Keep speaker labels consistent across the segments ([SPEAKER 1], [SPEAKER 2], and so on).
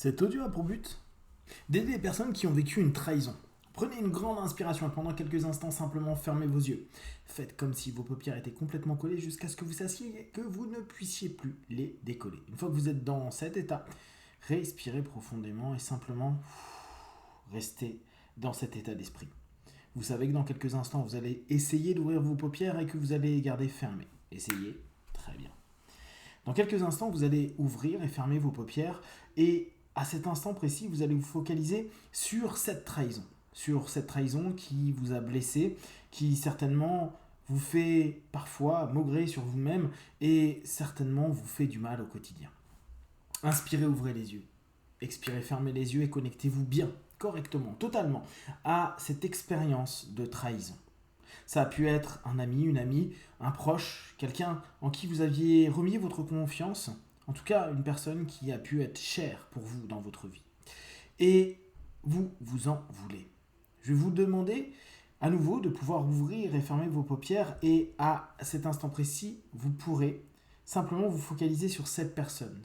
[SPEAKER 1] Cet audio a pour but d'aider les personnes qui ont vécu une trahison. Prenez une grande inspiration et pendant quelques instants, simplement fermez vos yeux. Faites comme si vos paupières étaient complètement collées jusqu'à ce que vous sachiez que vous ne puissiez plus les décoller. Une fois que vous êtes dans cet état, respirez profondément et simplement restez dans cet état d'esprit. Vous savez que dans quelques instants, vous allez essayer d'ouvrir vos paupières et que vous allez les garder fermées. Essayez, très bien. Dans quelques instants, vous allez ouvrir et fermer vos paupières et à cet instant précis, vous allez vous focaliser sur cette trahison qui vous a blessé, qui certainement vous fait parfois maugréer sur vous-même et certainement vous fait du mal au quotidien. Inspirez, ouvrez les yeux. Expirez, fermez les yeux et connectez-vous bien, correctement, totalement à cette expérience de trahison. Ça a pu être un ami, une amie, un proche, quelqu'un en qui vous aviez remis votre confiance, en tout cas une personne qui a pu être chère pour vous dans votre vie. Et vous en voulez. Je vais vous demander à nouveau de pouvoir ouvrir et fermer vos paupières et à cet instant précis, vous pourrez simplement vous focaliser sur cette personne,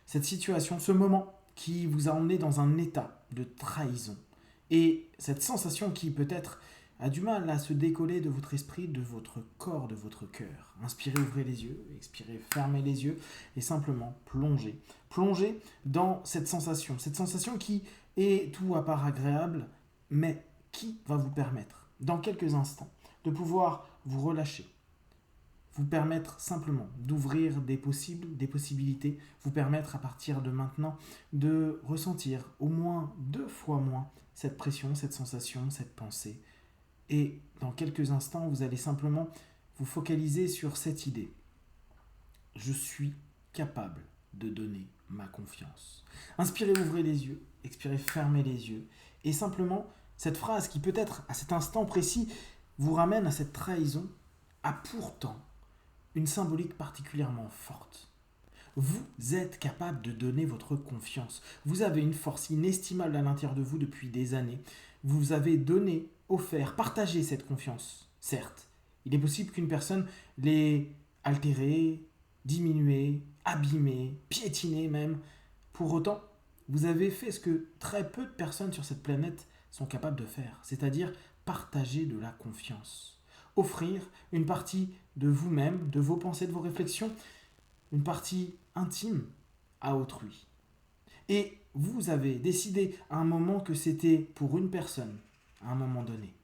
[SPEAKER 1] cette situation, ce moment qui vous a emmené dans un état de trahison. Et cette sensation qui peut-être a du mal à se décoller de votre esprit, de votre corps, de votre cœur. Inspirez, ouvrez les yeux, expirez, fermez les yeux et simplement plongez. Plongez dans cette sensation qui est tout à part agréable, mais qui va vous permettre, dans quelques instants, de pouvoir vous relâcher, vous permettre simplement d'ouvrir des possibilités, vous permettre à partir de maintenant de ressentir au moins 2 fois moins cette pression, cette sensation, cette pensée. Et dans quelques instants, vous allez simplement vous focaliser sur cette idée. Je suis capable de donner ma confiance. Inspirez, ouvrez les yeux, expirez, fermez les yeux. Et simplement, cette phrase qui peut-être à cet instant précis vous ramène à cette trahison a pourtant une symbolique particulièrement forte. Vous êtes capable de donner votre confiance. Vous avez une force inestimable à l'intérieur de vous depuis des années. Vous avez donné, offert, partagé cette confiance. Certes, il est possible qu'une personne l'ait altérée, diminuée, abîmée, piétinée même. Pour autant, vous avez fait ce que très peu de personnes sur cette planète sont capables de faire, c'est-à-dire partager de la confiance. Offrir une partie de vous-même, de vos pensées, de vos réflexions, une partie intime à autrui. Et vous avez décidé à un moment que c'était pour une personne, à un moment donné.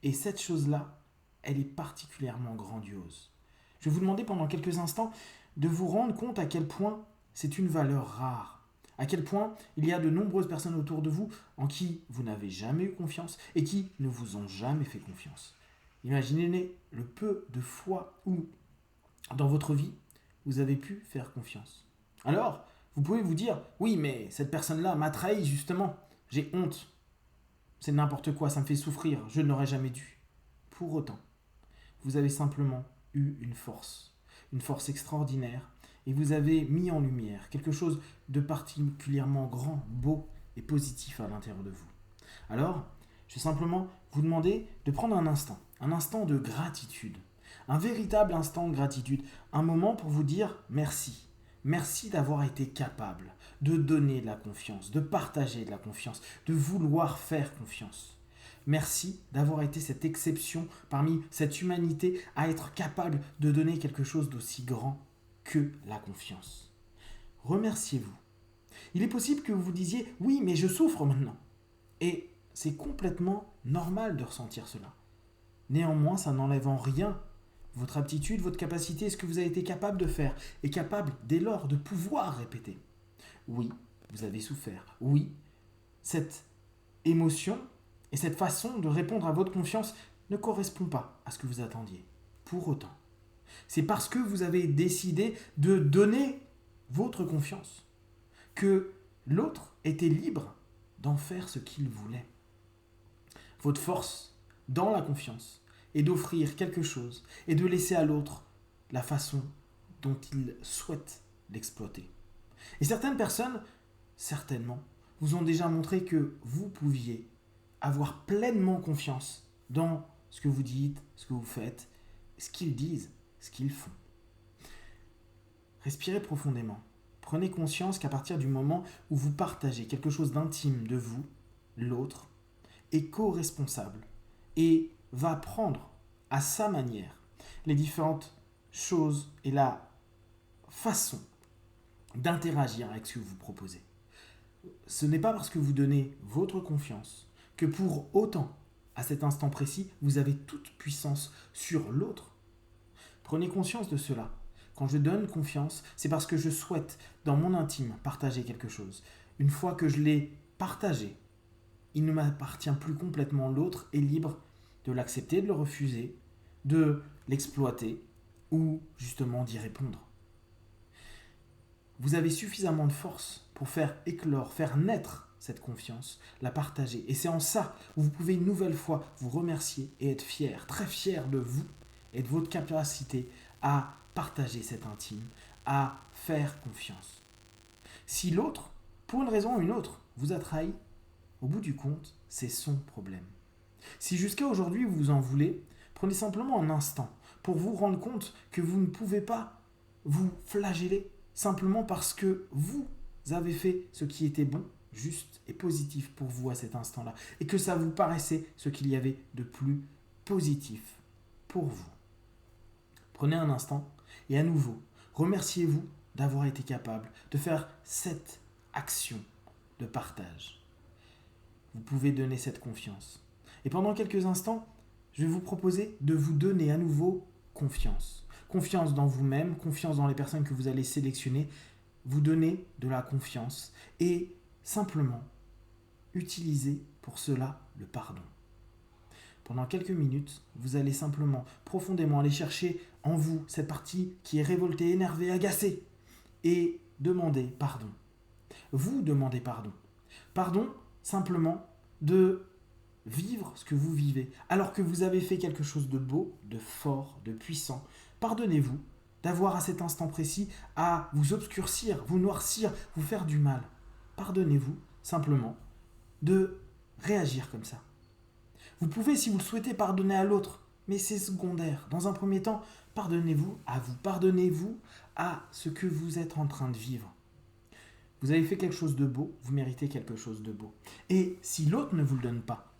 [SPEAKER 1] Et cette chose-là, elle est particulièrement grandiose. Je vais vous demander pendant quelques instants de vous rendre compte à quel point c'est une valeur rare, à quel point il y a de nombreuses personnes autour de vous en qui vous n'avez jamais eu confiance et qui ne vous ont jamais fait confiance. Imaginez le peu de fois où, dans votre vie, vous avez pu faire confiance. Alors, vous pouvez vous dire, oui, mais cette personne-là m'a trahi justement, j'ai honte, c'est n'importe quoi, ça me fait souffrir, je n'aurais jamais dû. Pour autant, vous avez simplement eu une force extraordinaire, et vous avez mis en lumière quelque chose de particulièrement grand, beau et positif à l'intérieur de vous. Alors, je vais simplement vous demander de prendre un instant de gratitude, un véritable instant de gratitude, un moment pour vous dire merci. Merci d'avoir été capable de donner de la confiance, de partager de la confiance, de vouloir faire confiance. Merci d'avoir été cette exception parmi cette humanité à être capable de donner quelque chose d'aussi grand que la confiance. Remerciez-vous. Il est possible que vous vous disiez « Oui, mais je souffre maintenant ». Et c'est complètement normal de ressentir cela. Néanmoins, ça n'enlève en rien votre aptitude, votre capacité, ce que vous avez été capable de faire, et capable dès lors de pouvoir répéter. Oui, vous avez souffert. Oui, cette émotion et cette façon de répondre à votre confiance ne correspond pas à ce que vous attendiez. Pour autant, c'est parce que vous avez décidé de donner votre confiance que l'autre était libre d'en faire ce qu'il voulait. Votre force dans la confiance et d'offrir quelque chose et de laisser à l'autre la façon dont il souhaite l'exploiter. Et certaines personnes, certainement, vous ont déjà montré que vous pouviez avoir pleinement confiance dans ce que vous dites, ce que vous faites, ce qu'ils disent, ce qu'ils font. Respirez profondément. Prenez conscience qu'à partir du moment où vous partagez quelque chose d'intime de vous, l'autre est co-responsable et va prendre à sa manière les différentes choses et la façon d'interagir avec ce que vous proposez. Ce n'est pas parce que vous donnez votre confiance que pour autant, à cet instant précis, vous avez toute puissance sur l'autre. Prenez conscience de cela. Quand je donne confiance, c'est parce que je souhaite, dans mon intime, partager quelque chose. Une fois que je l'ai partagé, il ne m'appartient plus complètement. L'autre est libre de l'accepter, de le refuser, de l'exploiter ou justement d'y répondre. Vous avez suffisamment de force pour faire éclore, faire naître cette confiance, la partager. Et c'est en ça où vous pouvez une nouvelle fois vous remercier et être fier, très fier de vous et de votre capacité à partager cet intime, à faire confiance. Si l'autre, pour une raison ou une autre, vous a trahi, au bout du compte, c'est son problème. Si jusqu'à aujourd'hui vous en voulez, prenez simplement un instant pour vous rendre compte que vous ne pouvez pas vous flageller simplement parce que vous avez fait ce qui était bon, juste et positif pour vous à cet instant-là, et que ça vous paraissait ce qu'il y avait de plus positif pour vous. Prenez un instant et à nouveau, remerciez-vous d'avoir été capable de faire cette action de partage. Vous pouvez donner cette confiance. Et pendant quelques instants, je vais vous proposer de vous donner à nouveau confiance. Confiance dans vous-même, confiance dans les personnes que vous allez sélectionner. Vous donner de la confiance et simplement utiliser pour cela le pardon. Pendant quelques minutes, vous allez simplement profondément aller chercher en vous cette partie qui est révoltée, énervée, agacée et demander pardon. Vous demandez pardon. Pardon simplement de vivre ce que vous vivez, alors que vous avez fait quelque chose de beau, de fort, de puissant. Pardonnez-vous d'avoir à cet instant précis à vous obscurcir, vous noircir, vous faire du mal. Pardonnez-vous simplement de réagir comme ça. Vous pouvez, si vous le souhaitez, pardonner à l'autre, mais c'est secondaire. Dans un premier temps, pardonnez-vous à vous, pardonnez-vous à ce que vous êtes en train de vivre. Vous avez fait quelque chose de beau, vous méritez quelque chose de beau. Et si l'autre ne vous le donne pas,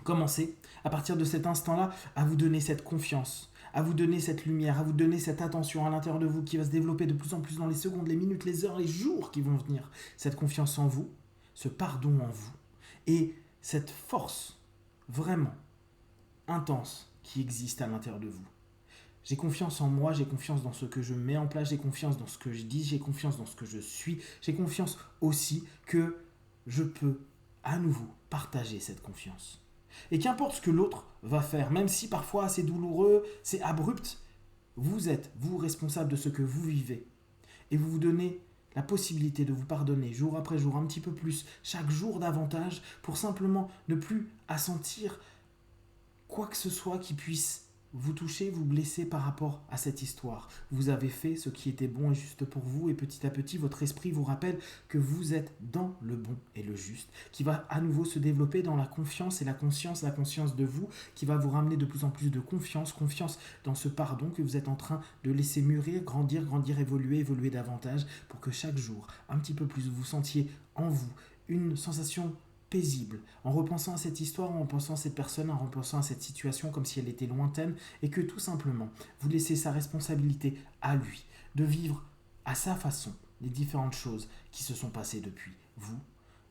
[SPEAKER 1] commencez, à partir de cet instant-là, à vous donner cette confiance, à vous donner cette lumière, à vous donner cette attention à l'intérieur de vous qui va se développer de plus en plus dans les secondes, les minutes, les heures, les jours qui vont venir. Cette confiance en vous, ce pardon en vous et cette force vraiment intense qui existe à l'intérieur de vous. J'ai confiance en moi, j'ai confiance dans ce que je mets en place, j'ai confiance dans ce que je dis, j'ai confiance dans ce que je suis, j'ai confiance aussi que je peux à nouveau partager cette confiance. Et qu'importe ce que l'autre va faire, même si parfois c'est douloureux, c'est abrupt, vous êtes, vous, responsable de ce que vous vivez. Et vous vous donnez la possibilité de vous pardonner jour après jour, un petit peu plus, chaque jour davantage, pour simplement ne plus assentir quoi que ce soit qui puisse vous toucher, vous blesser par rapport à cette histoire. Vous avez fait ce qui était bon et juste pour vous et petit à petit, votre esprit vous rappelle que vous êtes dans le bon et le juste, qui va à nouveau se développer dans la confiance et la conscience de vous, qui va vous ramener de plus en plus de confiance dans ce pardon que vous êtes en train de laisser mûrir, grandir, évoluer davantage pour que chaque jour, un petit peu plus, vous sentiez en vous une sensation paisible, en repensant à cette histoire, en repensant à cette personne, en repensant à cette situation comme si elle était lointaine et que tout simplement, vous laissez sa responsabilité à lui, de vivre à sa façon les différentes choses qui se sont passées depuis.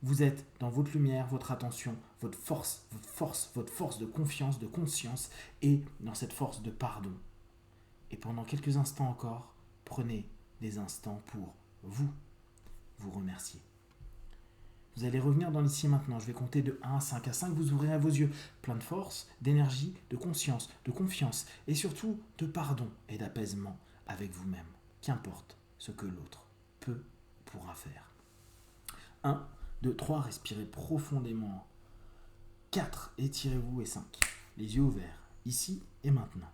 [SPEAKER 1] Vous êtes dans votre lumière, votre attention, votre force de confiance, de conscience et dans cette force de pardon. Et pendant quelques instants encore, prenez des instants pour vous remercier. Vous allez revenir dans l'ici et maintenant. Je vais compter de 1 à 5. À 5, vous ouvrirez vos yeux plein de force, d'énergie, de conscience, de confiance et surtout de pardon et d'apaisement avec vous-même. Qu'importe ce que l'autre pourra faire. 1, 2, 3, respirez profondément. 4, étirez-vous et 5. Les yeux ouverts, ici et maintenant.